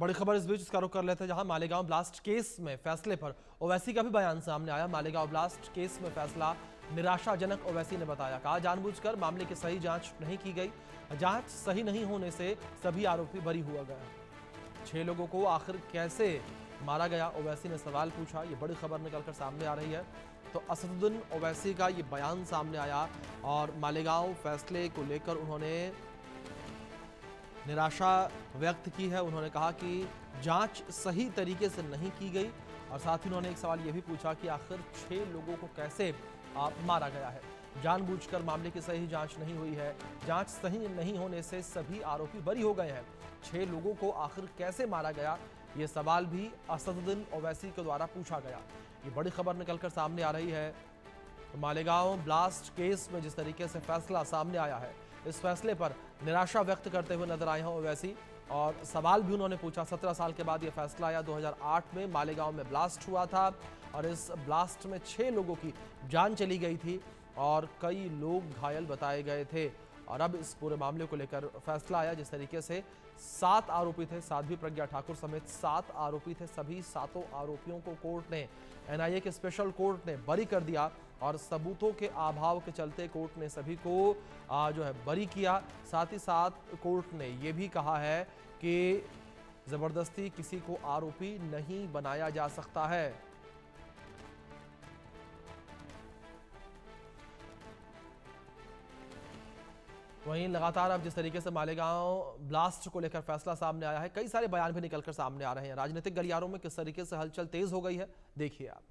बड़ी खबर इस बीच इसका रुख कर लेते हैं, जहां मालेगांव ब्लास्ट केस में फैसले पर ओवैसी का भी बयान सामने आया। मालेगांव ब्लास्ट केस में फैसला निराशाजनक ओवैसी ने बताया। कहा, जानबूझकर मामले की सही जांच नहीं की गई। जांच सही नहीं होने से सभी आरोपी बरी हुआ गया। 6 लोगों को आखिर कैसे मारा गया, ओवैसी ने सवाल पूछा। ये बड़ी खबर निकलकर सामने आ रही है। तो असदुद्दीन ओवैसी का ये बयान सामने आया और मालेगांव फैसले को लेकर उन्होंने निराशा व्यक्त की है। उन्होंने कहा कि जांच सही तरीके से नहीं की गई और साथ ही उन्होंने एक सवाल यह भी पूछा कि आखिर 6 लोगों को कैसे मारा गया है। जानबूझकर मामले की सही जांच नहीं हुई है। जांच सही नहीं होने से सभी आरोपी बरी हो गए हैं। 6 लोगों को आखिर कैसे मारा गया, ये सवाल भी असदुद्दीन ओवैसी के द्वारा पूछा गया। ये बड़ी खबर निकलकर सामने आ रही है। मालेगांव ब्लास्ट केस में जिस तरीके से फैसला सामने आया है, इस फैसले पर निराशा व्यक्त करते हुए नजर आए हैं ओवैसी और सवाल भी उन्होंने पूछा। 17 साल के बाद यह फैसला आया। 2008 में मालेगांव में ब्लास्ट हुआ था और इस ब्लास्ट में 6 लोगों की जान चली गई थी और कई लोग घायल बताए गए थे। और अब इस पूरे मामले को लेकर फैसला आया। जिस तरीके से 7 आरोपी थे, साध्वी प्रज्ञा ठाकुर समेत 7 आरोपी थे। सभी 7 आरोपियों को कोर्ट ने, एनआईए के स्पेशल कोर्ट ने बरी कर दिया और सबूतों के अभाव के चलते कोर्ट ने सभी को जो है बरी किया। साथ ही साथ कोर्ट ने यह भी कहा है कि जबरदस्ती किसी को आरोपी नहीं बनाया जा सकता है। वहीं लगातार अब जिस तरीके से मालेगांव ब्लास्ट को लेकर फैसला सामने आया है, कई सारे बयान भी निकलकर सामने आ रहे हैं। राजनीतिक गलियारों में किस तरीके से हलचल तेज हो गई है, देखिए आप।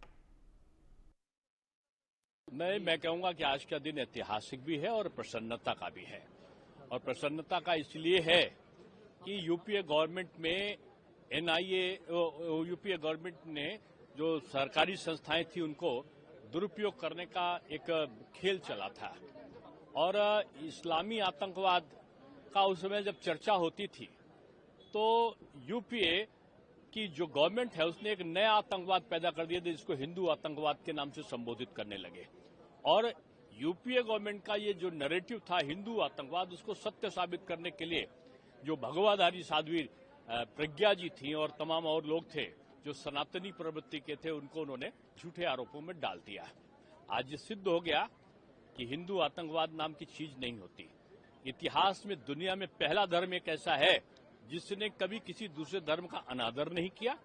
मैं कहूंगा कि आज का दिन ऐतिहासिक भी है और प्रसन्नता का भी है। और प्रसन्नता का इसलिए है कि यूपीए गवर्नमेंट में एनआईए, यूपीए गवर्नमेंट ने जो सरकारी संस्थाएं थी उनको दुरुपयोग करने का एक खेल चला था और इस्लामी आतंकवाद का उस समय जब चर्चा होती थी तो यूपीए की जो गवर्नमेंट है उसने एक नया आतंकवाद पैदा कर दिया जिसको हिंदू आतंकवाद के नाम से संबोधित करने लगे। और यूपीए गवर्नमेंट का ये जो नैरेटिव था हिंदू आतंकवाद, उसको सत्य साबित करने के लिए जो भगवाधारी साध्वी प्रज्ञा जी थी और तमाम और लोग थे जो सनातनी प्रवृत्ति के थे, उनको उन्होंने झूठे आरोपों में डाल दिया। आज ये सिद्ध हो गया कि हिंदू आतंकवाद नाम की चीज नहीं होती। इतिहास में दुनिया में पहला धर्म एक ऐसा है जिसने कभी किसी दूसरे धर्म का अनादर नहीं किया,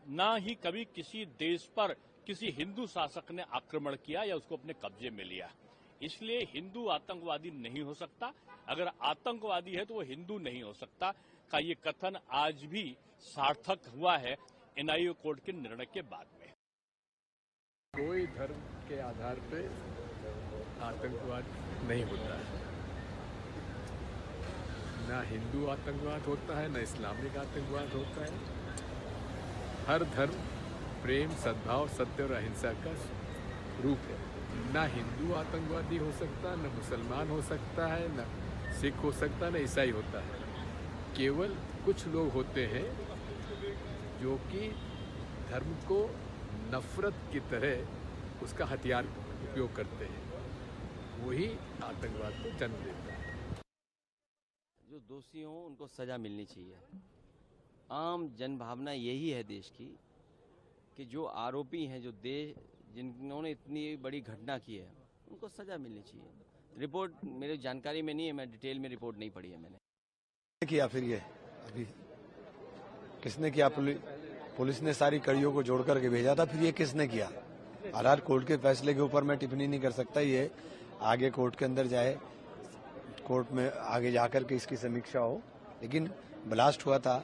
ना ही कभी किसी देश पर किसी हिंदू शासक ने आक्रमण किया या उसको अपने कब्जे में लिया। इसलिए हिंदू आतंकवादी नहीं हो सकता। अगर आतंकवादी है तो वो हिंदू नहीं हो सकता का ये कथन आज भी सार्थक हुआ है एनआईए कोर्ट के निर्णय के बाद में। कोई धर्म के आधार पे आतंकवाद नहीं होता है। ना हिंदू आतंकवाद होता है, ना इस्लामिक आतंकवाद होता है। हर धर्म प्रेम, सद्भाव, सत्य और अहिंसा का रूप है। ना हिंदू आतंकवादी हो सकता, ना मुसलमान हो सकता है, ना सिख हो सकता, ना ईसाई होता है। केवल कुछ लोग होते हैं जो कि धर्म को नफरत की तरह उसका हथियार उपयोग करते हैं, वही आतंकवाद को जन्म देता है। जो दोषी हों उनको सजा मिलनी चाहिए। आम जनभावना यही है देश की कि जो आरोपी हैं, जो जिन्होंने इतनी बड़ी घटना की है, उनको सजा मिलनी चाहिए। रिपोर्ट मेरी जानकारी में नहीं है, मैं डिटेल में रिपोर्ट नहीं पढ़ी है मैंने। किया फिर ये अभी किसने किया? पुलिस ने सारी कड़ियों को जोड़ करके भेजा था, फिर ये किसने किया? आर कोर्ट के फैसले के ऊपर मैं टिप्पणी नहीं कर सकता। ये आगे कोर्ट के अंदर जाए, कोर्ट में आगे जाकर के इसकी समीक्षा हो। लेकिन ब्लास्ट हुआ था,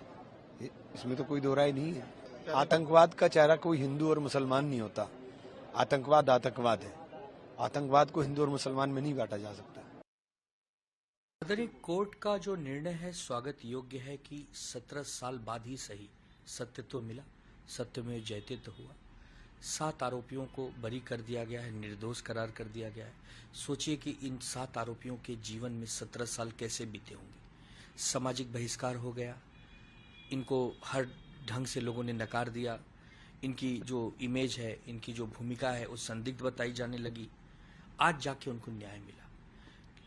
इसमें तो कोई दो राय नहीं है। आतंकवाद का चेहरा कोई हिंदू और मुसलमान नहीं होता। आतंकवाद आतंकवाद है। आतंकवाद को हिंदू और मुसलमान में नहीं बांटा जा सकता। सदरी कोर्ट का जो निर्णय है स्वागत योग्य है कि 17 साल बाद ही सही सत्य तो मिला, सत्य में जयते तो हुआ। 7 आरोपियों को बरी कर दिया गया है, निर्दोष करार कर दिया गया है। सोचिए कि इन 7 आरोपियों के जीवन में 17 साल कैसे बीते होंगे। सामाजिक बहिष्कार हो गया, इनको हर ढंग से लोगों ने नकार दिया। इनकी जो इमेज है, इनकी जो भूमिका है, वो संदिग्ध बताई जाने लगी। आज जाके उनको न्याय मिला।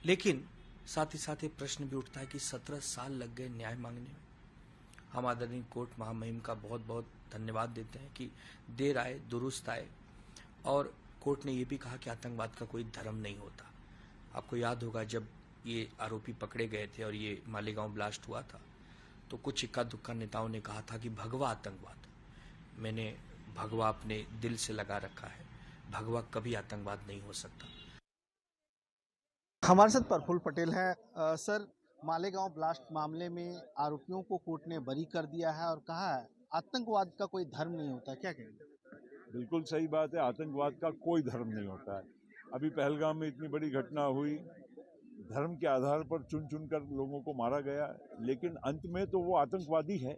लेकिन साथ ही साथ ये प्रश्न भी उठता है कि 17 साल लग गए न्याय मांगने में। हम आदरणीय कोर्ट महामहिम का बहुत बहुत धन्यवाद देते हैं कि देर आए दुरुस्त आए। और कोर्ट ने ये भी कहा कि आतंकवाद का कोई धर्म नहीं होता। आपको याद होगा जब ये आरोपी पकड़े गए थे और ये मालेगांव ब्लास्ट हुआ था तो कुछ इक्का दुक्का नेताओं ने कहा था कि भगवा आतंकवाद। मैंने भगवा अपने दिल से लगा रखा है। भगवा कभी आतंकवाद नहीं हो सकता। हमारे साथ प्रफुल्ल पटेल हैं। सर, मालेगांव ब्लास्ट मामले में आरोपियों को कोर्ट ने बरी कर दिया है और कहा है आतंकवाद का कोई धर्म नहीं होता, क्या कहेंगे? बिल्कुल सही बात है, आतंकवाद का कोई धर्म नहीं होता है। अभी पहलगाम में इतनी बड़ी घटना हुई, धर्म के आधार पर चुन चुन कर लोगों को मारा गया, लेकिन अंत में तो वो आतंकवादी है,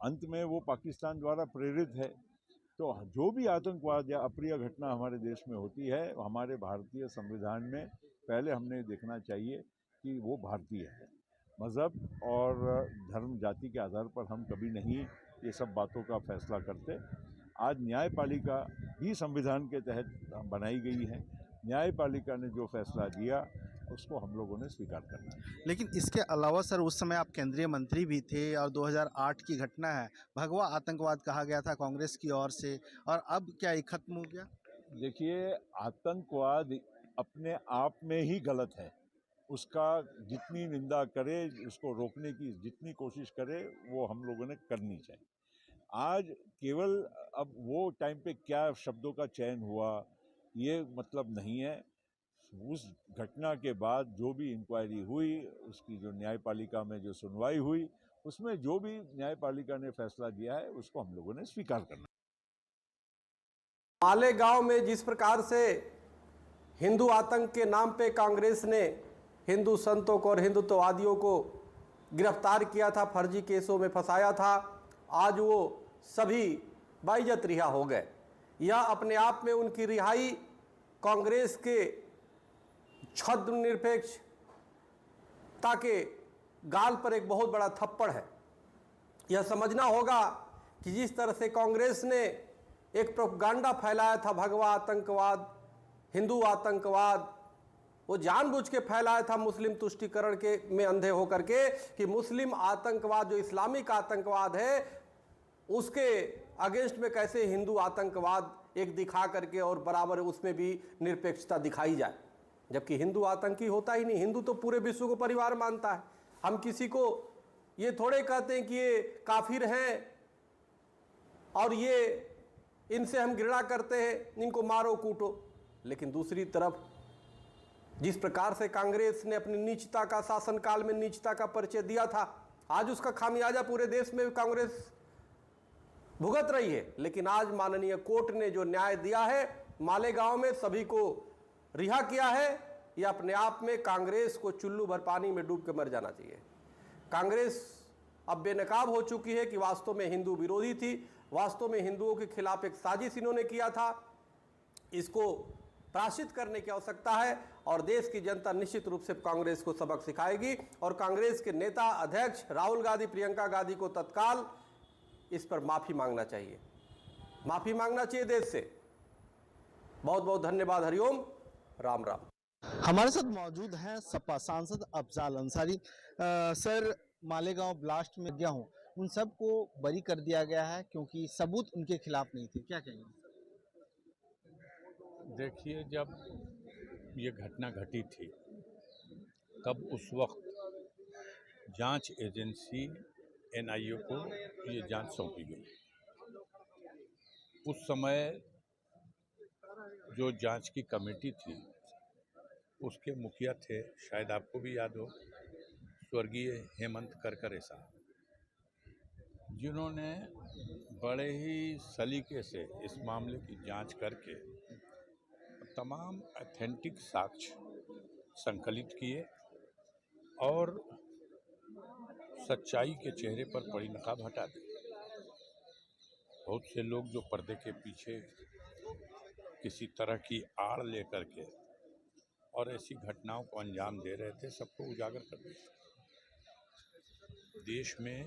अंत में वो पाकिस्तान द्वारा प्रेरित है। तो जो भी आतंकवाद या अप्रिय घटना हमारे देश में होती है, हमारे भारतीय संविधान में पहले हमने देखना चाहिए कि वो भारतीय है। मज़हब और धर्म जाति के आधार पर हम कभी नहीं ये सब बातों का फैसला करते। आज न्यायपालिका भी संविधान के तहत बनाई गई है। न्यायपालिका ने जो फैसला दिया उसको हम लोगों ने स्वीकार करना है। लेकिन इसके अलावा सर, उस समय आप केंद्रीय मंत्री भी थे और 2008 की घटना है, भगवा आतंकवाद कहा गया था कांग्रेस की ओर से, और अब क्या ये खत्म हो गया? देखिए, आतंकवाद अपने आप में ही गलत है। उसका जितनी निंदा करे, उसको रोकने की जितनी कोशिश करे, वो हम लोगों ने करनी चाहिए। आज केवल अब वो टाइम पे क्या शब्दों का चयन हुआ ये मतलब नहीं है। उस घटना के बाद जो भी इंक्वायरी हुई, उसकी जो न्यायपालिका में जो सुनवाई हुई, उसमें जो भी न्यायपालिका ने फैसला दिया है उसको हम लोगों ने स्वीकार करना। मालेगांव में जिस प्रकार से हिंदू आतंक के नाम पे कांग्रेस ने हिंदू संतों को और हिंदुत्ववादियों को गिरफ्तार किया था, फर्जी केसों में फंसाया था, आज वो सभी बाइज्जत रिहा हो गए। यह अपने आप में उनकी रिहाई कांग्रेस के छद्म निरपेक्षता के गाल पर एक बहुत बड़ा थप्पड़ है। यह समझना होगा कि जिस तरह से कांग्रेस ने एक प्रोपगेंडा फैलाया था, भगवा आतंकवाद, हिंदू आतंकवाद, वो जानबूझ के फैलाया था मुस्लिम तुष्टीकरण के में अंधे होकर के कि मुस्लिम आतंकवाद जो इस्लामिक आतंकवाद है उसके अगेंस्ट में कैसे हिंदू आतंकवाद एक दिखा करके और बराबर उसमें भी निरपेक्षता दिखाई जाए, जबकि हिंदू आतंकी होता ही नहीं। हिंदू तो पूरे विश्व को परिवार मानता है। हम किसी को ये थोड़े कहते हैं कि ये काफिर हैं और ये इनसे हम घृणा करते हैं, इनको मारो कूटो। लेकिन दूसरी तरफ जिस प्रकार से कांग्रेस ने अपनी नीचता का, शासनकाल में नीचता का परिचय दिया था, आज उसका खामियाजा पूरे देश में कांग्रेस भुगत रही है। लेकिन आज माननीय कोर्ट ने जो न्याय दिया है, मालेगांव में सभी को रिहा किया है, यह अपने आप में कांग्रेस को चुल्लू भर पानी में डूब के मर जाना चाहिए। कांग्रेस अब बेनकाब हो चुकी है कि वास्तव में हिंदू विरोधी थी, वास्तव में हिंदुओं के खिलाफ एक साजिश इन्होंने किया था। इसको प्रायश्चित करने की आवश्यकता है और देश की जनता निश्चित रूप से कांग्रेस को सबक सिखाएगी और कांग्रेस के नेता अध्यक्ष राहुल गांधी, प्रियंका गांधी को तत्काल इस पर माफी मांगना चाहिए, माफी मांगना चाहिए देश से। बहुत बहुत धन्यवाद। हरिओम, राम राम। हमारे साथ मौजूद हैं सपा सांसद अफजाल अंसारी। सर, मालेगांव ब्लास्ट में गया हूँ, उन सबको बरी कर दिया गया है क्योंकि सबूत उनके खिलाफ नहीं थे, क्या कहेंगे? देखिए, जब ये घटना घटी थी तब उस वक्त जांच एजेंसी एनआईए को ये जांच सौंपी गई। उस समय जो जांच की कमेटी थी उसके मुखिया थे, शायद आपको भी याद हो, स्वर्गीय हेमंत करकरे साहब, जिन्होंने बड़े ही सलीके से इस मामले की जांच करके तमाम ऑथेंटिक साक्ष्य संकलित किए और सच्चाई के चेहरे पर पड़ी नकाब हटा दी। बहुत से लोग जो पर्दे के पीछे किसी तरह की आड़ लेकर के और ऐसी घटनाओं को अंजाम दे रहे थे, सबको उजागर कर दिया। देश में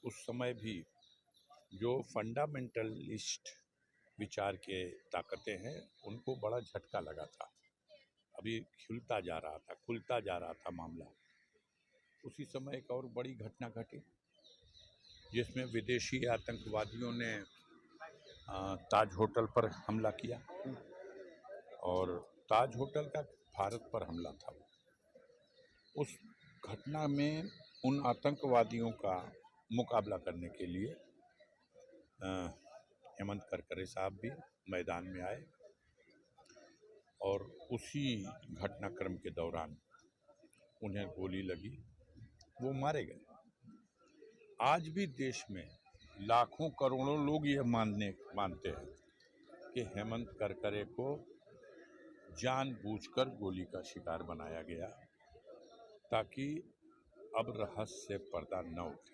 उस समय भी जो फंडामेंटलिस्ट विचार के ताकतें हैं उनको बड़ा झटका लगा था। अभी खुलता जा रहा था मामला। उसी समय एक और बड़ी घटना घटी जिसमें विदेशी आतंकवादियों ने ताज होटल पर हमला किया और ताज होटल का भारत पर हमला था। उस घटना में उन आतंकवादियों का मुकाबला करने के लिए हेमंत करकरे साहब भी मैदान में आए और उसी घटनाक्रम के दौरान उन्हें गोली लगी, वो मारे गए। आज भी देश में लाखों करोड़ों लोग यह मानते हैं कि हेमंत करकरे को जानबूझकर गोली का शिकार बनाया गया ताकि अब रहस्य पर्दा न उठे।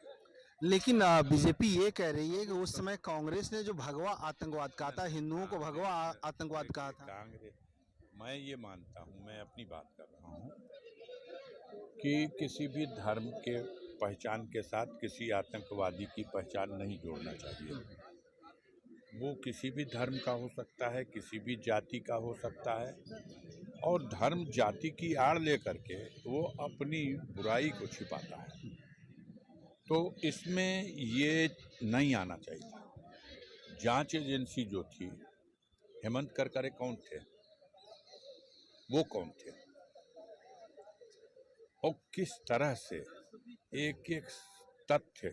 लेकिन बीजेपी ये कह रही है कि उस समय कांग्रेस ने जो भगवा आतंकवाद कहा था, हिंदुओं को भगवा आतंकवाद कहा था। कांग्रेस, मैं ये मानता हूँ, मैं अपनी बात कर रहा हूँ कि किसी भी धर्म के पहचान के साथ किसी आतंकवादी की पहचान नहीं जोड़ना चाहिए। वो किसी भी धर्म का हो सकता है, किसी भी जाति का हो सकता है, और धर्म जाति की आड़ लेकर के वो अपनी बुराई को छिपाता है। तो इसमें ये नहीं आना चाहिए था। जांच एजेंसी जो थी, हेमंत करकरे कौन थे, वो कौन थे और किस तरह से एक एक तथ्य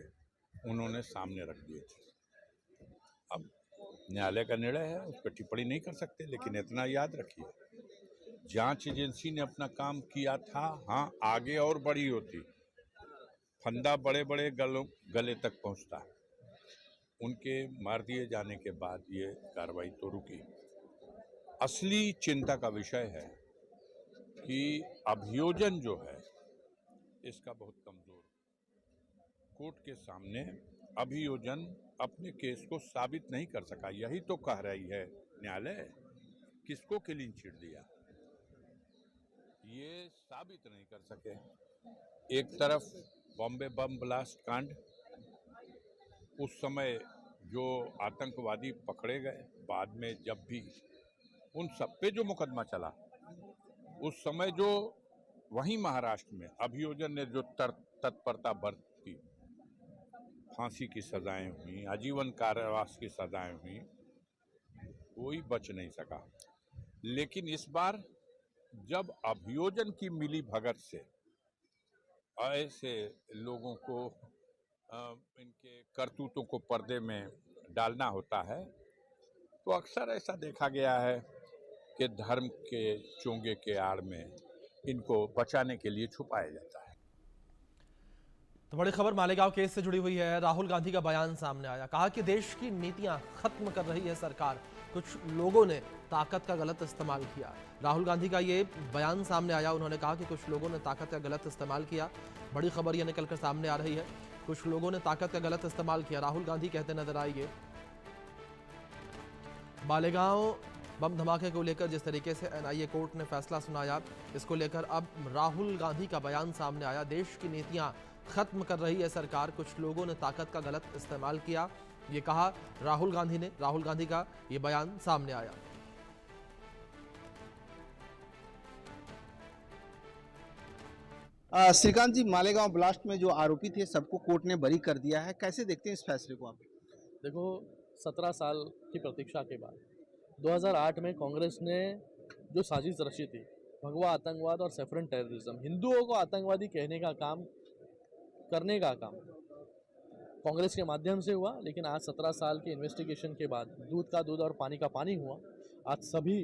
उन्होंने सामने रख दिए थे। अब न्यायालय का निर्णय है, उस पर टिप्पणी नहीं कर सकते, लेकिन इतना याद रखिए, जांच एजेंसी ने अपना काम किया था। हाँ, आगे और बड़ी होती, फंदा बड़े बड़े गले तक पहुंचता। उनके मार दिए जाने के बाद ये कार्रवाई तो रुकी। असली चिंता का विषय है कि अभियोजन जो है इसका बहुत कमजोर। कोर्ट के सामने अभियोजन अपने केस को साबित नहीं कर सका। यही तो कह रही है न्यायालय, किसको क्लीन चिट दिया, ये साबित नहीं कर सके। एक तरफ बॉम्बे बम ब्लास्ट कांड, उस समय जो आतंकवादी पकड़े गए, बाद में जब भी उन सब पे जो मुकदमा चला, उस समय जो वहीं महाराष्ट्र में अभियोजन ने जो तत्परता बरती, फांसी की सजाएं हुई, आजीवन कारावास की सजाएं हुई, कोई बच नहीं सका। लेकिन इस बार जब अभियोजन की मिली भगत से ऐसे लोगों को इनके करतूतों को पर्दे में डालना होता है, तो अक्सर ऐसा देखा गया है कि धर्म के चोंगे के आड़ में इनको बचाने के लिए छुपाया जाता है। तो बड़ी खबर मालेगांव केस से जुड़ी हुई है। राहुल गांधी का बयान सामने आया, कहा कि देश की नीतियां खत्म कर रही है सरकार, कुछ लोगों ने ताकत का गलत इस्तेमाल किया। राहुल गांधी का ये बयान सामने आया, उन्होंने कहा कि कुछ लोगों ने ताकत का गलत इस्तेमाल किया। बड़ी खबर ये निकलकर सामने आ रही है, कुछ लोगों ने ताकत का गलत इस्तेमाल किया। राहुल गांधी कहते नजर आएंगे। मालेगांव बम धमाके को लेकर जिस तरीके से एनआईए कोर्ट ने फैसला सुनाया, इसको लेकर अब राहुल गांधी का बयान सामने आया। देश की नीतियां खत्म कर रही है सरकार, कुछ लोगों ने ताकत का गलत इस्तेमाल किया, ये कहा राहुल गांधी ने। राहुल गांधी का ये बयान सामने आया। श्रीकांत जी, मालेगांव ब्लास्ट में जो आरोपी थे सबको कोर्ट ने बरी कर दिया है, कैसे देखते हैं इस फैसले को आप? देखो, 17 साल की प्रतीक्षा के बाद 2008 में कांग्रेस ने जो साजिश रची थी, भगवा आतंकवाद और सेफरन टेररिज्म, हिंदुओं को आतंकवादी कहने का काम, करने का काम कांग्रेस के माध्यम से हुआ। लेकिन आज 17 साल के इन्वेस्टिगेशन के बाद दूध का दूध और पानी का पानी हुआ। आज सभी,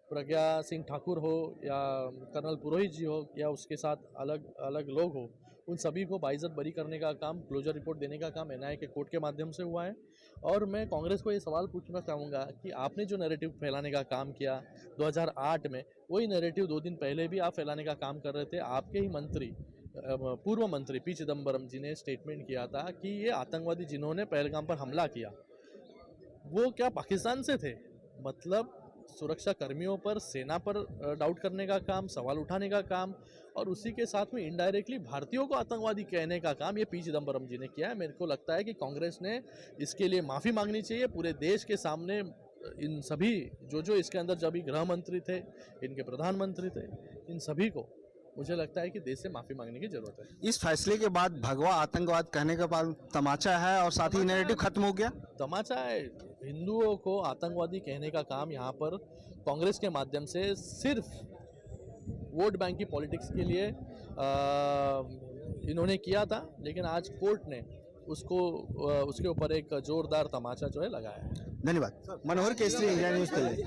प्रज्ञा सिंह ठाकुर हो या कर्नल पुरोहित जी हो या उसके साथ अलग अलग लोग हो, उन सभी को बाइज्जत बरी करने का काम, क्लोजर रिपोर्ट देने का काम एनआईए के कोर्ट के माध्यम से हुआ है। और मैं कांग्रेस को ये सवाल पूछना चाहूँगा कि आपने जो नैरेटिव फैलाने का काम किया 2008 में, वही नैरेटिव 2 दिन पहले भी आप फैलाने का काम कर रहे थे। आपके ही मंत्री, पूर्व मंत्री पी चिदम्बरम जी ने स्टेटमेंट किया था कि ये आतंकवादी जिन्होंने पहलगाम पर हमला किया वो क्या पाकिस्तान से थे। मतलब सुरक्षा कर्मियों पर, सेना पर डाउट करने का काम, सवाल उठाने का काम, और उसी के साथ में इनडायरेक्टली भारतीयों को आतंकवादी कहने का काम ये पी चिदम्बरम जी ने किया है। मेरे को लगता है कि कांग्रेस ने इसके लिए माफ़ी मांगनी चाहिए पूरे देश के सामने। इन सभी जो इसके अंदर जब भी गृह मंत्री थे, इनके प्रधानमंत्री थे, इन सभी को मुझे लगता है कि देश से माफी मांगने की जरूरत है। इस फैसले के बाद भगवा आतंकवाद कहने का बाद तमाचा है और साथ ही नैरेटिव खत्म हो गया। तमाचा है, हिंदुओं को आतंकवादी कहने का काम यहाँ पर कांग्रेस के माध्यम से सिर्फ वोट बैंक की पॉलिटिक्स के लिए इन्होंने किया था, लेकिन आज कोर्ट ने उसके ऊपर एक जोरदार तमाचा जो है लगाया है। धन्यवाद। मनोहर केसरी, इंडिया न्यूज दिल्ली।